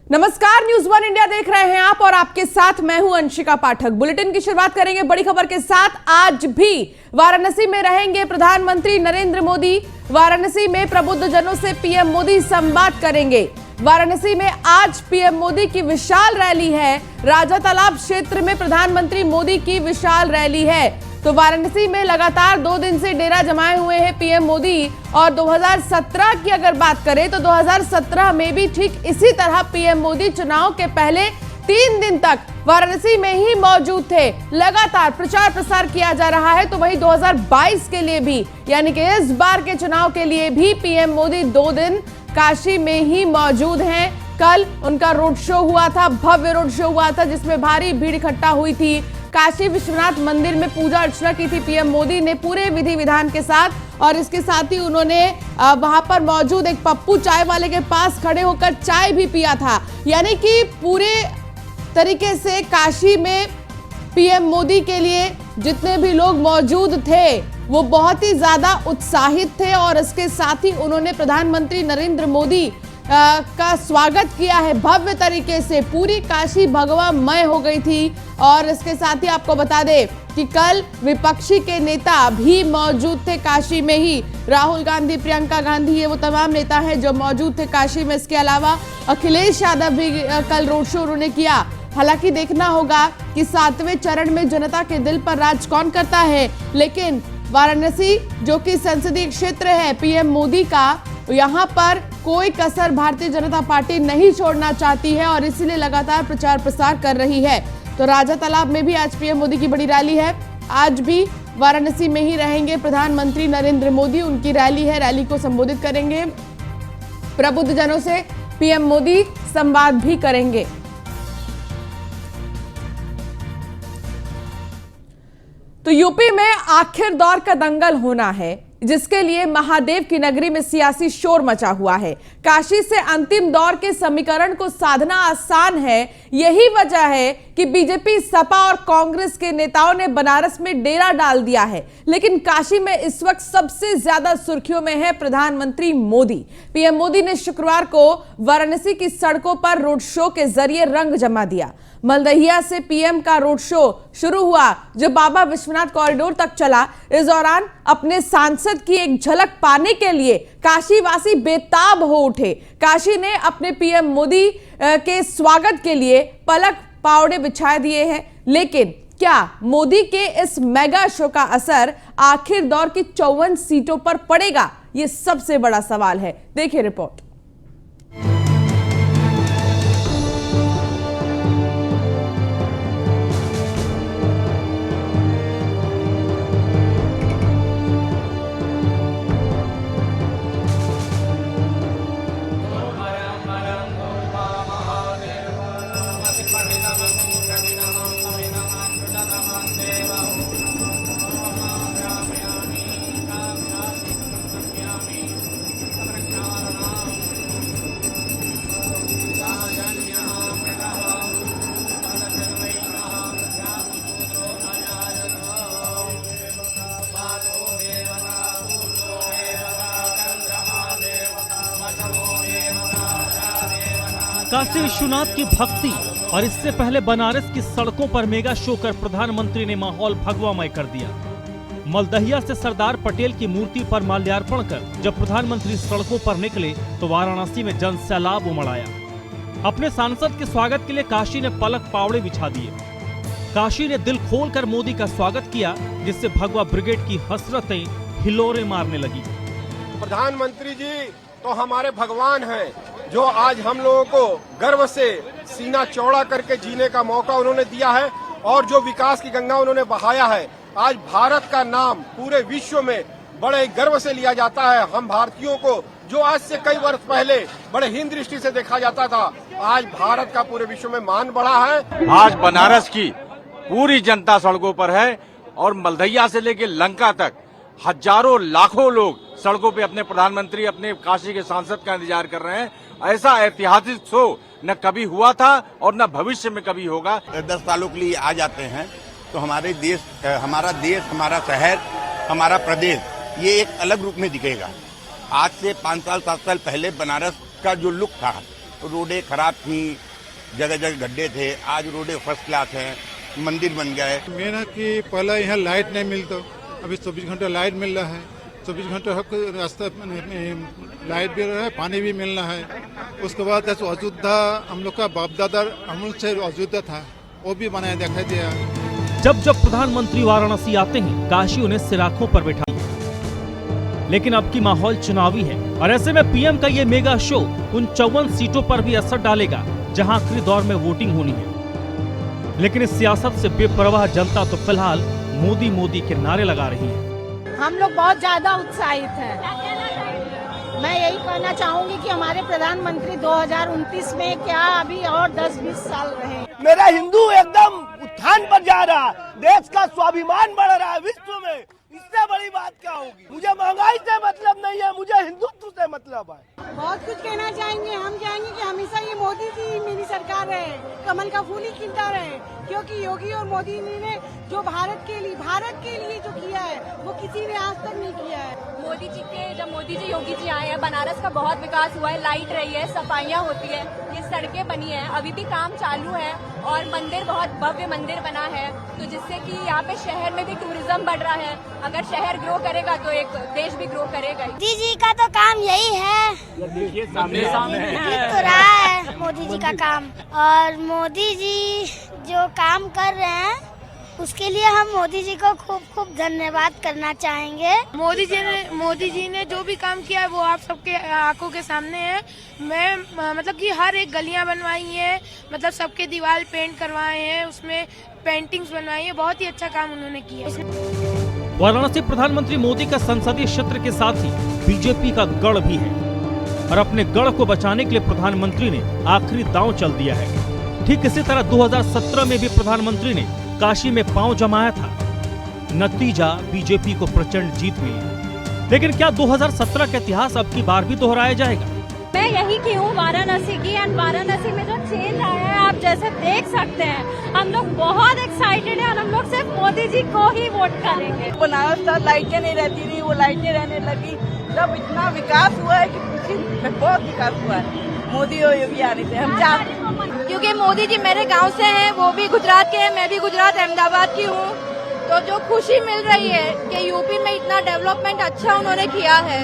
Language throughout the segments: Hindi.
नमस्कार, न्यूज वन इंडिया देख रहे हैं आप और आपके साथ मैं हूं अंशिका पाठक। बुलेटिन की शुरुआत करेंगे बड़ी खबर के साथ। आज भी वाराणसी में रहेंगे प्रधानमंत्री नरेंद्र मोदी। वाराणसी में प्रबुद्धजनों से पीएम मोदी संवाद करेंगे। वाराणसी में आज पीएम मोदी की विशाल रैली है। राजा तालाब क्षेत्र में प्रधानमंत्री मोदी की विशाल रैली है। तो वाराणसी में लगातार 2 दिन से डेरा जमाए हुए हैं पीएम मोदी। और 2017 की अगर बात करें तो 2017 में भी ठीक इसी तरह पीएम मोदी चुनाव के पहले 3 दिन तक वाराणसी में ही मौजूद थे। लगातार प्रचार प्रसार किया जा रहा है। तो वहीं 2022 के लिए भी, यानी कि इस बार के चुनाव के लिए भी पीएम मोदी 2 दिन काशी में ही मौजूद हैं। कल उनका रोड शो हुआ था, भव्य रोड शो हुआ था, जिसमें भारी भीड़ इकट्ठा हुई थी। काशी विश्वनाथ मंदिर में पूजा अर्चना की थी पीएम मोदी ने पूरे विधि विधान के साथ। और इसके साथ ही उन्होंने वहां पर मौजूद एक पप्पू चाय वाले के पास खड़े होकर चाय भी पिया था। यानी कि पूरे तरीके से काशी में पीएम मोदी के लिए जितने भी लोग मौजूद थे वो बहुत ही ज्यादा उत्साहित थे। और इसके साथ ही उन्होंने प्रधानमंत्री नरेंद्र मोदी का स्वागत किया है भव्य तरीके से। पूरी काशी भगवामय हो गई थी। और इसके साथ ही आपको बता दें कि कल विपक्षी के नेता भी मौजूद थे काशी में ही। राहुल गांधी, प्रियंका गांधी, ये वो तमाम नेता हैं जो मौजूद थे काशी में। इसके अलावा अखिलेश यादव भी कल रोड शो उन्होंने किया। हालांकि देखना होगा कि 7वें चरण में जनता के दिल पर राज कौन करता है। लेकिन वाराणसी जो कि संसदीय क्षेत्र है पीएम मोदी का, यहाँ पर कोई कसर भारतीय जनता पार्टी नहीं छोड़ना चाहती है और इसीलिए लगातार प्रचार प्रसार कर रही है। तो राजा तालाब में भी आज पीएम मोदी की बड़ी रैली है। आज भी वाराणसी में ही रहेंगे प्रधानमंत्री नरेंद्र मोदी। उनकी रैली है, रैली को संबोधित करेंगे। प्रबुद्धजनों से पीएम मोदी संवाद भी करेंगे। तो यूपी में आखिर दौर का दंगल होना है, जिसके लिए महादेव की नगरी में सियासी शोर मचा हुआ है। काशी से अंतिम दौर के समीकरण को साधना आसान है। यही वजह है कि बीजेपी, सपा और कांग्रेस के नेताओं ने बनारस में डेरा डाल दिया है। लेकिन काशी में इस वक्त सबसे ज्यादा सुर्खियों में है प्रधानमंत्री मोदी। पीएम मोदी ने शुक्रवार को वाराणसी की सड़कों पर रोड शो के जरिए रंग जमा दिया। मलदहिया से पीएम का रोड शो शुरू हुआ, जो बाबा विश्वनाथ कॉरिडोर तक चला। इस दौरान अपने सांसद की एक झलक पाने के लिए काशीवासी बेताब हो उठे। काशी ने अपने पीएम मोदी के स्वागत के लिए पलक पावड़े बिछा दिए हैं। लेकिन क्या मोदी के इस मेगा शो का असर आखिर दौर की 54 सीटों पर पड़ेगा? यह सबसे बड़ा सवाल है। देखिए रिपोर्ट। काशी विश्वनाथ की भक्ति और इससे पहले बनारस की सड़कों पर मेगा शो कर प्रधानमंत्री ने माहौल भगवामय कर दिया। मलदहिया से सरदार पटेल की मूर्ति पर माल्यार्पण कर जब प्रधानमंत्री सड़कों पर निकले तो वाराणसी में जन सैलाब उमड़ आया। अपने सांसद के स्वागत के लिए काशी ने पलक पावड़े बिछा दिए। काशी ने दिल खोलकर मोदी का स्वागत किया, जिससे भगवा ब्रिगेड की हसरतें हिलोरे मारने लगी। प्रधानमंत्री जी तो हमारे भगवान हैं, जो आज हम लोगों को गर्व से सीना चौड़ा करके जीने का मौका उन्होंने दिया है और जो विकास की गंगा उन्होंने बहाया है। आज भारत का नाम पूरे विश्व में बड़े गर्व से लिया जाता है। हम भारतीयों को जो आज से कई वर्ष पहले बड़े हीन दृष्टि से देखा जाता था, आज भारत का पूरे विश्व में मान बढ़ा है। आज बनारस की पूरी जनता सड़कों पर है और मलदहिया से लेकर लंका तक हजारों लाखों लोग सड़कों पे अपने प्रधानमंत्री, अपने काशी के सांसद का इंतजार कर रहे हैं। ऐसा ऐतिहासिक शो न कभी हुआ था और न भविष्य में कभी होगा। 10 सालों के लिए आ जाते हैं तो हमारा देश, हमारा शहर, हमारा प्रदेश, ये एक अलग रूप में दिखेगा। आज से 5 साल 7 साल पहले बनारस का जो लुक था रोडें खराब थी, जगह जगह गड्ढे थे, आज रोडें फर्स्ट क्लास हैं, मंदिर बन गए। मेन है कि पहले यहाँ लाइट नहीं मिलता, अभी 24 घंटे लाइट मिल रहा है। 24 घंटे रास्ता लाइट भी रहा है, पानी भी मिलना है। उसके बाद अयोध्या हम लोग का बाप दादा अमूल से अयोध्या था, वो भी बनाया दिखाई दिया। जब जब प्रधानमंत्री वाराणसी आते हैं, काशी उन्हें सिराखों पर बैठा, लेकिन अब की माहौल चुनावी है और ऐसे में पीएम का ये मेगा शो उन 54 सीटों पर भी असर डालेगा जहां आखिरी दौर में वोटिंग होनी है। लेकिन इस सियासत से बेपरवाह जनता तो फिलहाल मोदी मोदी के नारे लगा रही है। हम लोग बहुत ज्यादा उत्साहित हैं। मैं यही कहना चाहूंगी कि हमारे प्रधानमंत्री 2029 में क्या अभी और 10-20 साल रहे। मेरा हिंदू एकदम उत्थान पर जा रहा, देश का स्वाभिमान बढ़ रहा है विश्व में। इससे बड़ी बात क्या होगी? मुझे महंगाई से मतलब नहीं है, मुझे हिंदुत्व से मतलब है। बहुत कुछ कहना चाहेंगे, हम चाहेंगे कि हमेशा ये मोदी की मेरी सरकार रहे, कमल का फूल ही खिलता रहे, क्योंकि योगी और मोदी ने जो भारत के लिए जो किया है वो किसी ने आज तक नहीं किया है। जब मोदी जी योगी जी आए हैं, बनारस का बहुत विकास हुआ है, लाइट रही है, सफाइयाँ होती है, ये सड़कें बनी है, अभी भी काम चालू है और मंदिर बहुत भव्य मंदिर बना है, तो जिससे कि यहाँ पे शहर में भी टूरिज्म बढ़ रहा है। अगर शहर ग्रो करेगा तो एक देश भी ग्रो करेगा। मोदी जी का तो काम यही है, दिख तो रहा है मोदी जी का काम, और मोदी जी जो काम कर रहे हैं उसके लिए हम मोदी जी को खूब खूब धन्यवाद करना चाहेंगे। मोदी जी ने जो भी काम किया है वो आप सबके आंखों के सामने है। मैं मतलब कि हर एक गलियां बनवाई हैं, मतलब सबके दीवार पेंट करवाए हैं, उसमें पेंटिंग्स बनवाई है, बहुत ही अच्छा काम उन्होंने किया। वाराणसी प्रधानमंत्री मोदी का संसदीय क्षेत्र के साथ ही बीजेपी का गढ़ भी है और अपने गढ़ को बचाने के लिए प्रधानमंत्री ने आखिरी दांव चल दिया है। ठीक इसी तरह 2017 में भी प्रधानमंत्री ने काशी में पांव जमाया था, नतीजा बीजेपी को प्रचंड जीत मिली। लेकिन क्या 2017 का इतिहास अब की बार भी दोहराया जाएगा? मैं यही की हूँ वाराणसी की, एंड वाराणसी में जो चेंज आया है आप जैसे देख सकते हैं, हम लोग बहुत एक्साइटेड हैं और हम लोग सिर्फ मोदी जी को ही वोट करेंगे। बनारस तक लाइटें नहीं रहती थी, वो लाइटें रहने लगी, जब इतना विकास हुआ है कि बहुत विकास हुआ है मोदी और योगी आने से। हम क्योंकि मोदी जी मेरे गांव से हैं, वो भी गुजरात के हैं, मैं भी गुजरात अहमदाबाद की हूँ, तो जो खुशी मिल रही है कि यूपी में इतना डेवलपमेंट अच्छा उन्होंने किया है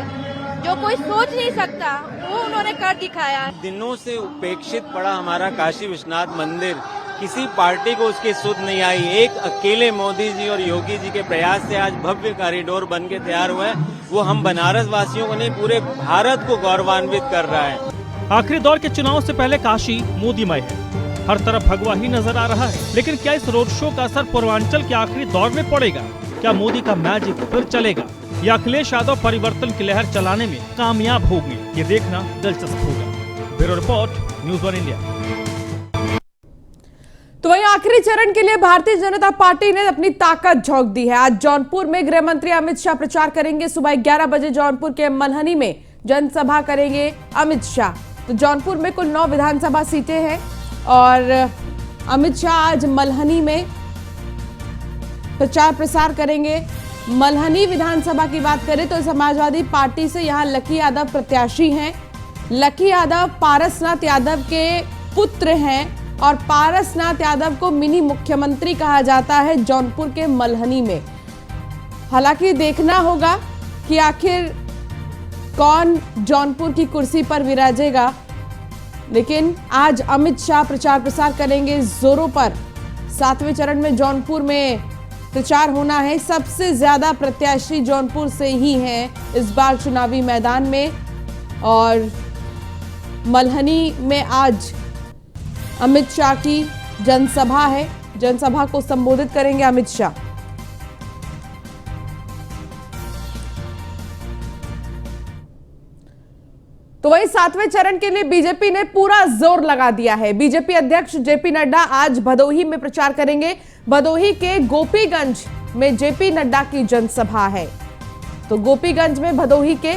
जो कोई सोच नहीं सकता, वो उन्होंने कर दिखाया। दिनों से उपेक्षित पड़ा हमारा काशी विश्वनाथ मंदिर, किसी पार्टी को उसकी सुध नहीं आई। एक अकेले मोदी जी और योगी जी के प्रयास से आज भव्य कॉरिडोर बन के तैयार हुआ है, वो हम बनारस वासियों को नहीं पूरे भारत को गौरवान्वित कर रहा है। आखिरी दौर के चुनाव से पहले काशी मोदीमय है, हर तरफ भगवा ही नजर आ रहा है। लेकिन क्या इस रोड शो का असर पूर्वांचल के आखिरी दौर में पड़ेगा? क्या मोदी का मैजिक फिर चलेगा या अखिलेश यादव परिवर्तन की लहर चलाने में कामयाब होंगे? ये देखना दिलचस्प होगा। Bureau report, news 1 India. तो वहीं आखिरी चरण के लिए भारतीय जनता पार्टी ने अपनी ताकत झोंक दी है। आज जौनपुर में गृह मंत्री अमित शाह प्रचार करेंगे। सुबह 11 बजे जौनपुर के मल्हनी में जनसभा करेंगे अमित शाह। तो जौनपुर में कुल 9 विधानसभा सीटें हैं और अमित शाह आज मल्हनी में प्रचार प्रसार करेंगे। मल्हनी विधानसभा की बात करें तो समाजवादी पार्टी से यहां लकी यादव प्रत्याशी हैं। लकी यादव पारसनाथ यादव के पुत्र हैं और पारसनाथ यादव को मिनी मुख्यमंत्री कहा जाता है जौनपुर के मल्हनी में। हालांकि देखना होगा कि आखिर कौन जौनपुर की कुर्सी पर विराजेगा, लेकिन आज अमित शाह प्रचार प्रसार करेंगे जोरों पर। 7वें चरण में जौनपुर में प्रचार होना है। सबसे ज्यादा प्रत्याशी जौनपुर से ही हैं इस बार चुनावी मैदान में और मल्हनी में आज अमित शाह की जनसभा है। जनसभा को संबोधित करेंगे अमित शाह। तो वहीं 7वें चरण के लिए बीजेपी ने पूरा जोर लगा दिया है। बीजेपी अध्यक्ष जेपी नड्डा आज भदोही में प्रचार करेंगे। भदोही के गोपीगंज में जेपी नड्डा की जनसभा है। तो गोपीगंज में भदोही के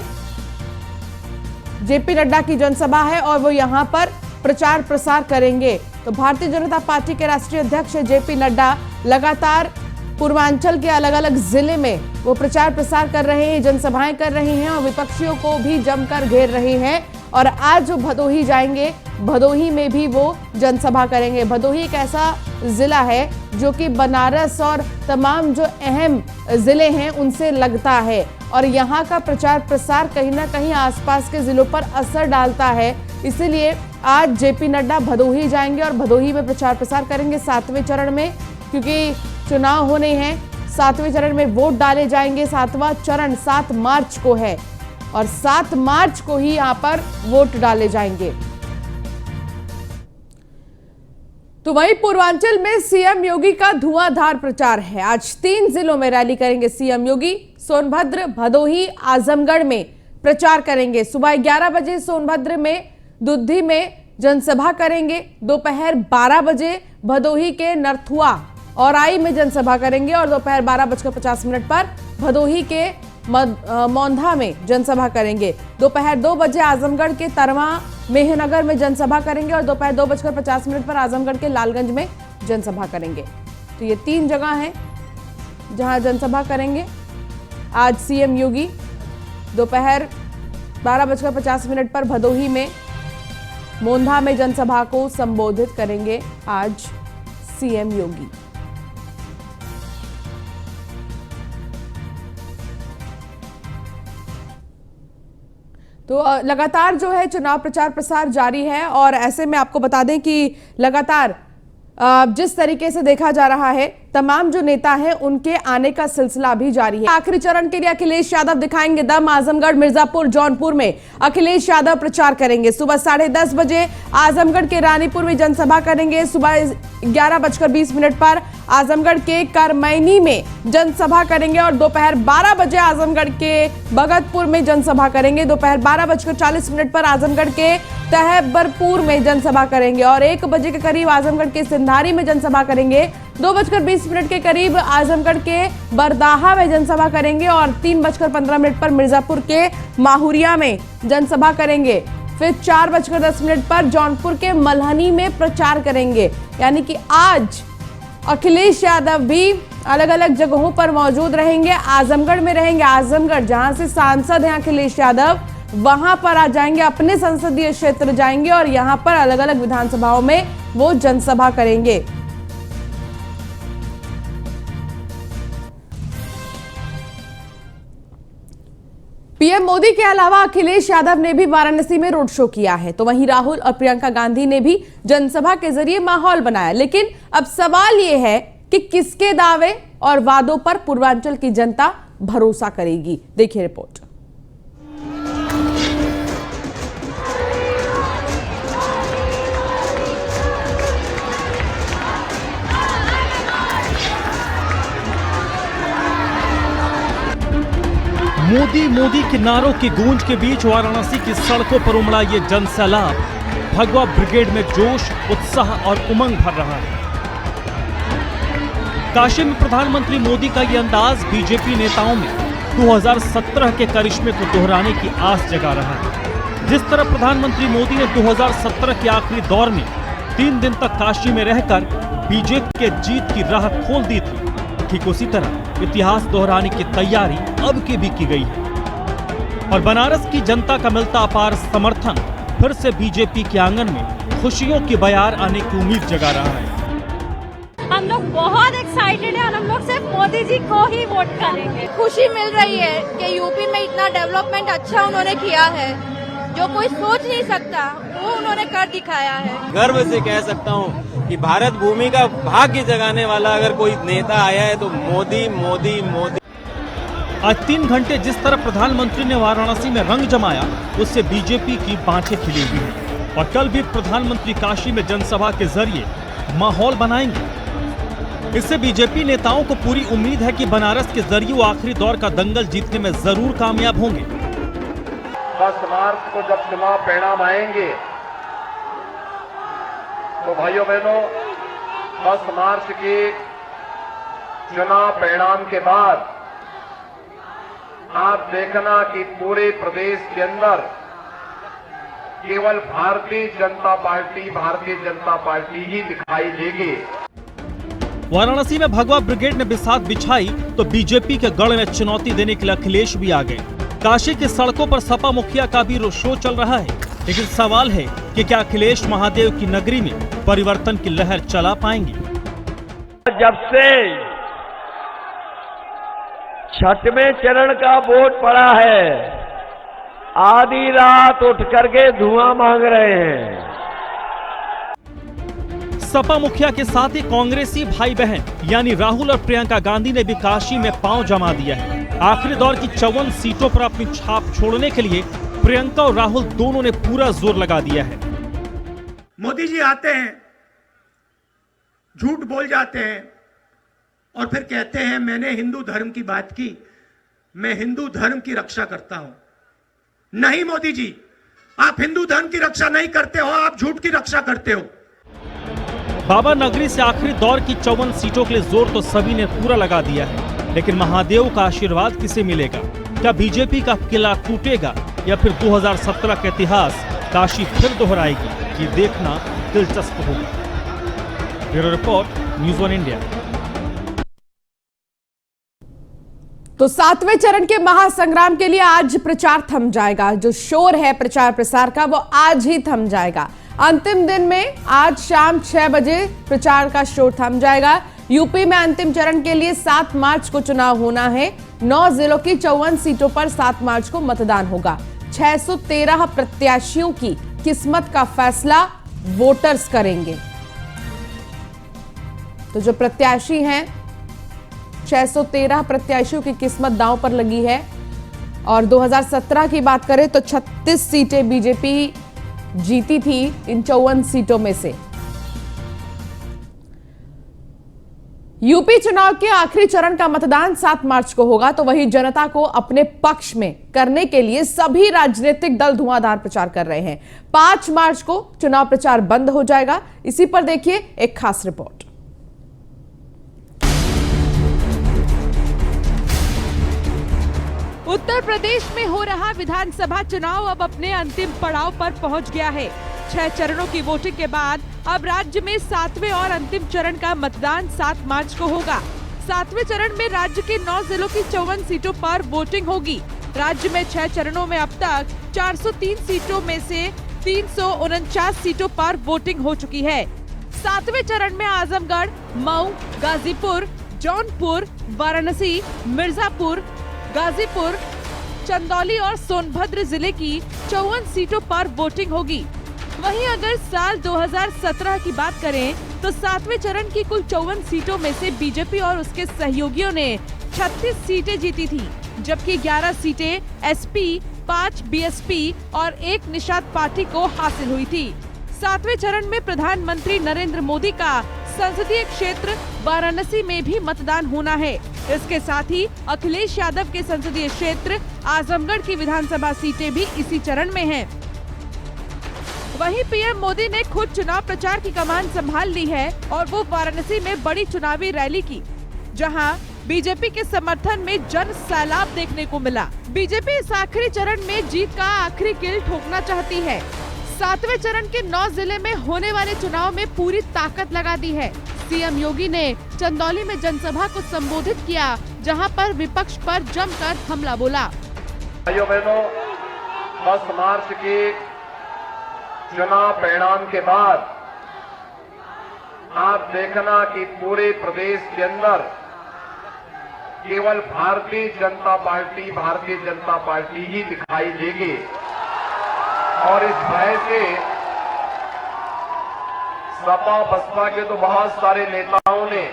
जेपी नड्डा की जनसभा है और वो यहां पर प्रचार प्रसार करेंगे। तो भारतीय जनता पार्टी के राष्ट्रीय अध्यक्ष जेपी नड्डा लगातार पूर्वांचल के अलग अलग जिले में वो प्रचार प्रसार कर रहे हैं, जनसभाएं कर रहे हैं और विपक्षियों को भी जमकर घेर रहे हैं। और आज जो भदोही जाएंगे, भदोही में भी वो जनसभा करेंगे। भदोही एक ऐसा जिला है जो कि बनारस और तमाम जो अहम जिले हैं उनसे लगता है और यहाँ का प्रचार प्रसार कहीं ना कहीं आसपास के जिलों पर असर डालता है। इसीलिए आज जेपी नड्डा भदोही जाएंगे और भदोही में प्रचार प्रसार करेंगे 7वें चरण में, क्योंकि चुनाव होने हैं। 7वें चरण में वोट डाले जाएंगे। 7वां चरण 7 मार्च को है और 7 मार्च को ही यहां पर वोट डाले जाएंगे। तो वहीं पूर्वांचल में सीएम योगी का धुआंधार प्रचार है। आज 3 जिलों में रैली करेंगे सीएम योगी। सोनभद्र, भदोही, आजमगढ़ में प्रचार करेंगे। सुबह 11 बजे सोनभद्र में दुद्धी में जनसभा करेंगे। दोपहर 12 बजे भदोही के नरथुआ और आई में जनसभा करेंगे और दोपहर 12:50 पर भदोही के मौंधा में जनसभा करेंगे। दोपहर 2 बजे आजमगढ़ के तरवा मेहनगर में जनसभा करेंगे और दोपहर 2:50 पर आजमगढ़ के लालगंज में जनसभा करेंगे। तो ये 3 जगह हैं जहां जनसभा करेंगे आज सीएम योगी। दोपहर 12:50 पर भदोही में मोंधा में जनसभा को संबोधित करेंगे आज सीएम योगी। तो लगातार जो है चुनाव प्रचार प्रसार जारी है और ऐसे में आपको बता दें कि लगातार जिस तरीके से देखा जा रहा है तमाम जो नेता हैं उनके आने का सिलसिला भी जारी है। आखिरी चरण के लिए अखिलेश यादव दिखाएंगे दम। आजमगढ़, मिर्जापुर, जौनपुर में अखिलेश यादव प्रचार करेंगे। सुबह 10:30 बजे आजमगढ़ के रानीपुर में जनसभा करेंगे। सुबह 11:20 पर आजमगढ़ के करमैनी में जनसभा करेंगे और दोपहर 12 बजे आजमगढ़ के भगतपुर में जनसभा करेंगे। दोपहर 12:40 पर आजमगढ़ के तहब्बरपुर में जनसभा करेंगे और 1 बजे के करीब आजमगढ़ के सिंधारी में जनसभा करेंगे। 2:20 के करीब आजमगढ़ के बरदाहा में जनसभा करेंगे और 3:15 पर मिर्जापुर के माहुरिया में जनसभा करेंगे। फिर 4:10 पर जौनपुर के मल्हनी में प्रचार करेंगे। यानी कि आज अखिलेश यादव भी अलग अलग जगहों पर मौजूद रहेंगे। आजमगढ़ में रहेंगे। आजमगढ़ जहां से सांसद हैं अखिलेश यादव, वहां पर आ जाएंगे, अपने संसदीय क्षेत्र जाएंगे और यहां पर अलग अलग विधानसभाओं में वो जनसभा करेंगे। पीएम मोदी के अलावा अखिलेश यादव ने भी वाराणसी में रोड शो किया है। तो वहीं राहुल और प्रियंका गांधी ने भी जनसभा के जरिए माहौल बनाया। लेकिन अब सवाल यह है कि किसके दावे और वादों पर पूर्वांचल की जनता भरोसा करेगी। देखिए रिपोर्ट। मोदी मोदी के नारों की गूंज के बीच वाराणसी की सड़कों पर उमड़ा ये जनसैलाब भगवा ब्रिगेड में जोश, उत्साह और उमंग भर रहा है। काशी में प्रधानमंत्री मोदी का ये अंदाज बीजेपी नेताओं में 2017 के करिश्मे को दोहराने की आस जगा रहा है। जिस तरह प्रधानमंत्री मोदी ने 2017 के आखिरी दौर में 3 दिन तक काशी में रहकर बीजेपी के जीत की राह खोल दी थी, ठीक उसी तरह इतिहास दोहराने की तैयारी अब की भी की गई है और बनारस की जनता का मिलता अपार समर्थन फिर से बीजेपी के आंगन में खुशियों की बयार आने की उम्मीद जगा रहा है। हम लोग बहुत एक्साइटेड हैं और हम लोग सिर्फ मोदी जी को ही वोट करेंगे। खुशी मिल रही है कि यूपी में इतना डेवलपमेंट अच्छा उन्होंने किया है जो कोई सोच नहीं सकता, वो उन्होंने कर दिखाया है। गर्व से कह सकता हूँ कि भारत भूमि का भाग्य जगाने वाला अगर कोई नेता आया है तो मोदी मोदी मोदी। आज 3 घंटे जिस तरह प्रधानमंत्री ने वाराणसी में रंग जमाया, उससे बीजेपी की बाँछें खिली हुई हैं और कल भी प्रधानमंत्री काशी में जनसभा के जरिए माहौल बनाएंगे। इससे बीजेपी नेताओं को पूरी उम्मीद है कि बनारस के जरिए वो आखिरी दौर का दंगल जीतने में जरूर कामयाब होंगे। 10 मार्च को जब चुनाव परिणाम आएंगे तो भाइयों बहनों 10 मार्च के चुनाव परिणाम के बाद आप देखना कि पूरे प्रदेश के अंदर केवल भारतीय जनता पार्टी ही दिखाई देगी। वाराणसी में भगवा ब्रिगेड ने बिसात बिछाई तो बीजेपी के गढ़ में चुनौती देने के लिए अखिलेश भी आ गए। काशी की सड़कों पर सपा मुखिया का भी रोड शो चल रहा है। लेकिन सवाल है कि क्या अखिलेश महादेव की नगरी में परिवर्तन की लहर चला पाएंगे? जब से छठवें चरण का वोट पड़ा है, आधी रात उठ करके धुआं मांग रहे हैं। सपा मुखिया के साथ ही कांग्रेसी भाई बहन यानी राहुल और प्रियंका गांधी ने भी काशी में पांव जमा दिया है। आखिरी दौर की 54 सीटों पर अपनी छाप छोड़ने के लिए प्रियंका और राहुल दोनों ने पूरा जोर लगा दिया है। मोदी जी आते हैं, झूठ बोल जाते हैं और फिर कहते हैं मैंने हिंदू धर्म की बात की, मैं हिंदू धर्म की रक्षा करता हूं। नहीं मोदी जी, आप हिंदू धर्म की रक्षा नहीं करते हो, आप झूठ की रक्षा करते हो। बाबा नगरी से आखिरी दौर की 54 सीटों के लिए जोर तो सभी ने पूरा लगा दिया है, लेकिन महादेव का आशीर्वाद किसे मिलेगा? क्या बीजेपी का किला टूटेगा या फिर 2017 का इतिहास काशी फिर दोहराएगी? ये देखना दिलचस्प होगा। Bureau report, news 1 India. तो 7वें चरण के महासंग्राम के लिए आज प्रचार थम जाएगा। जो शोर है प्रचार प्रसार का वो आज ही थम जाएगा। अंतिम दिन में आज शाम 6 बजे प्रचार का शोर थम जाएगा। यूपी में अंतिम चरण के लिए 7 मार्च को चुनाव होना है। 9 जिलों की 54 सीटों पर 7 मार्च को मतदान होगा। 613 प्रत्याशियों की किस्मत का फैसला वोटर्स करेंगे। तो जो प्रत्याशी हैं, 613 प्रत्याशियों की किस्मत दांव पर लगी है। और 2017 की बात करें तो 36 सीटें बीजेपी जीती थी इन 54 सीटों में से। यूपी चुनाव के आखिरी चरण का मतदान 7 मार्च को होगा। तो वही जनता को अपने पक्ष में करने के लिए सभी राजनीतिक दल धुआंधार प्रचार कर रहे हैं। 5 मार्च को चुनाव प्रचार बंद हो जाएगा। इसी पर देखिए एक खास रिपोर्ट। उत्तर प्रदेश में हो रहा विधानसभा चुनाव अब अपने अंतिम पड़ाव पर पहुंच गया है। 6 चरणों की वोटिंग के बाद अब राज्य में 7वें और अंतिम चरण का मतदान 7 मार्च को होगा। 7वें चरण में राज्य के 9 जिलों की 54 सीटों पर वोटिंग होगी। राज्य में 6 चरणों में अब तक 403 सीटों में से 349 सीटों पर वोटिंग हो चुकी है। 7वें चरण में आजमगढ़, मऊ, गाजीपुर, जौनपुर, वाराणसी, मिर्जापुर, गाजीपुर, चंदौली और सोनभद्र जिले की 54 सीटों पर वोटिंग होगी। वहीं अगर साल 2017 की बात करें तो 7वें चरण की कुल 54 सीटों में से बीजेपी और उसके सहयोगियों ने 36 सीटें जीती थी, जबकि 11 सीटें एसपी, 5 बीएसपी और 1 निषाद पार्टी को हासिल हुई थी। 7वें चरण में प्रधानमंत्री नरेंद्र मोदी का संसदीय क्षेत्र वाराणसी में भी मतदान होना है। इसके साथ ही अखिलेश यादव के संसदीय क्षेत्र आजमगढ़ की विधानसभा सीटें भी इसी चरण में हैं। वहीं पीएम मोदी ने खुद चुनाव प्रचार की कमान संभाल ली है और वो वाराणसी में बड़ी चुनावी रैली की, जहां बीजेपी के समर्थन में जन सैलाब देखने को मिला। बीजेपी इस आखिरी चरण में जीत का आखिरी कील ठोकना चाहती है। 7वें चरण के 9 जिले में होने वाले चुनाव में पूरी ताकत लगा दी है। सीएम योगी ने चंदौली में जनसभा को संबोधित किया, जहां पर विपक्ष पर जमकर हमला बोला। भाइयों बहनों, 10 मार्च के चुनाव परिणाम के बाद आप देखना कि पूरे प्रदेश के अंदर केवल भारतीय जनता पार्टी ही दिखाई देगी। और इस भय से सपा बसपा के तो बहुत सारे नेताओं ने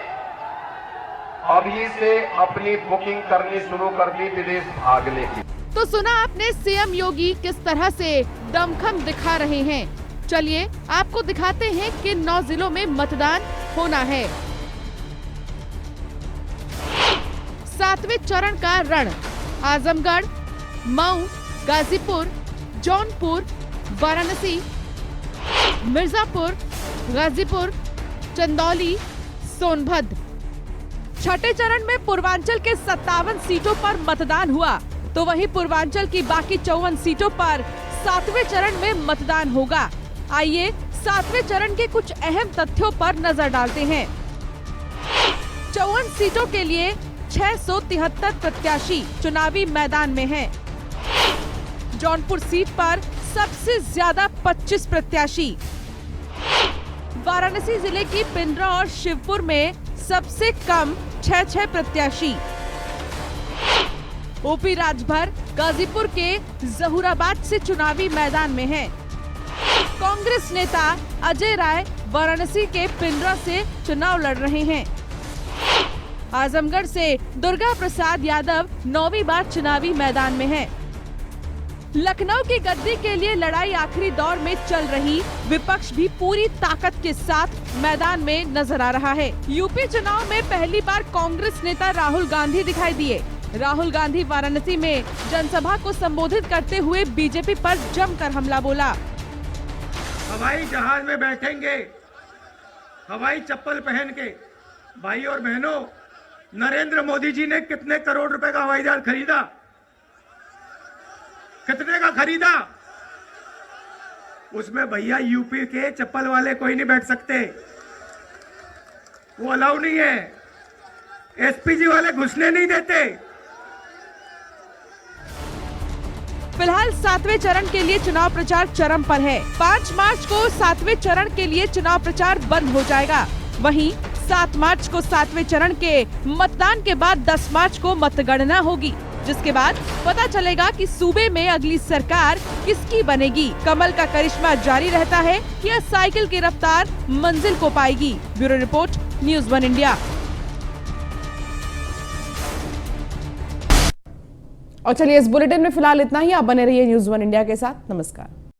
अभी से अपनी बुकिंग करनी शुरू कर दी विदेश भागने की। तो सुना आपने सीएम योगी किस तरह से दमखम दिखा रहे हैं। चलिए आपको दिखाते हैं कि 9 जिलों में मतदान होना है। 7वें चरण का रण आजमगढ़, मऊ, गाजीपुर, जौनपुर, वाराणसी, मिर्जापुर, गाजीपुर, चंदौली, सोनभद्र। 6ठे चरण में पूर्वांचल के 57 सीटों पर मतदान हुआ, तो वहीं पूर्वांचल की बाकी 54 सीटों पर 7वें चरण में मतदान होगा। आइए 7वें चरण के कुछ अहम तथ्यों पर नजर डालते हैं। 54 सीटों के लिए 673 प्रत्याशी चुनावी मैदान में हैं। जौनपुर सीट पर सबसे ज्यादा 25 प्रत्याशी। वाराणसी जिले की पिंडरा और शिवपुर में सबसे कम 6 प्रत्याशी। ओपी राजभर गाजीपुर के जहूराबाद से चुनावी मैदान में हैं। कांग्रेस नेता अजय राय वाराणसी के पिंडरा से चुनाव लड़ रहे हैं। आजमगढ़ से दुर्गा प्रसाद यादव 9वीं बार चुनावी मैदान में हैं। लखनऊ की गद्दी के लिए लड़ाई आखिरी दौर में चल रही, विपक्ष भी पूरी ताकत के साथ मैदान में नजर आ रहा है। यूपी चुनाव में पहली बार कांग्रेस नेता राहुल गांधी दिखाई दिए। राहुल गांधी वाराणसी में जनसभा को संबोधित करते हुए बीजेपी पर जमकर हमला बोला। हवाई जहाज में बैठेंगे, हवाई चप्पल पहन के। भाई और बहनों, नरेंद्र मोदी जी ने कितने करोड़ रुपए का हवाई जहाज खरीदा? कितने का खरीदा? उसमें भैया यूपी के चप्पल वाले कोई नहीं बैठ सकते, वो अलाउ नहीं है। एसपीजी वाले घुसने नहीं देते। फिलहाल 7वें चरण के लिए चुनाव प्रचार चरम पर है। 5 मार्च को 7वें चरण के लिए चुनाव प्रचार बंद हो जाएगा। वहीं 7 मार्च को 7वें चरण के मतदान के बाद 10 मार्च को मतगणना होगी, जिसके बाद पता चलेगा कि सूबे में अगली सरकार किसकी बनेगी। कमल का करिश्मा जारी रहता है या साइकिल की रफ्तार मंजिल को पाएगी। Bureau report, news 1 India. और चलिए, इस बुलेटिन में फिलहाल इतना ही। आप बने रहिए न्यूज़ 1 इंडिया के साथ। नमस्कार।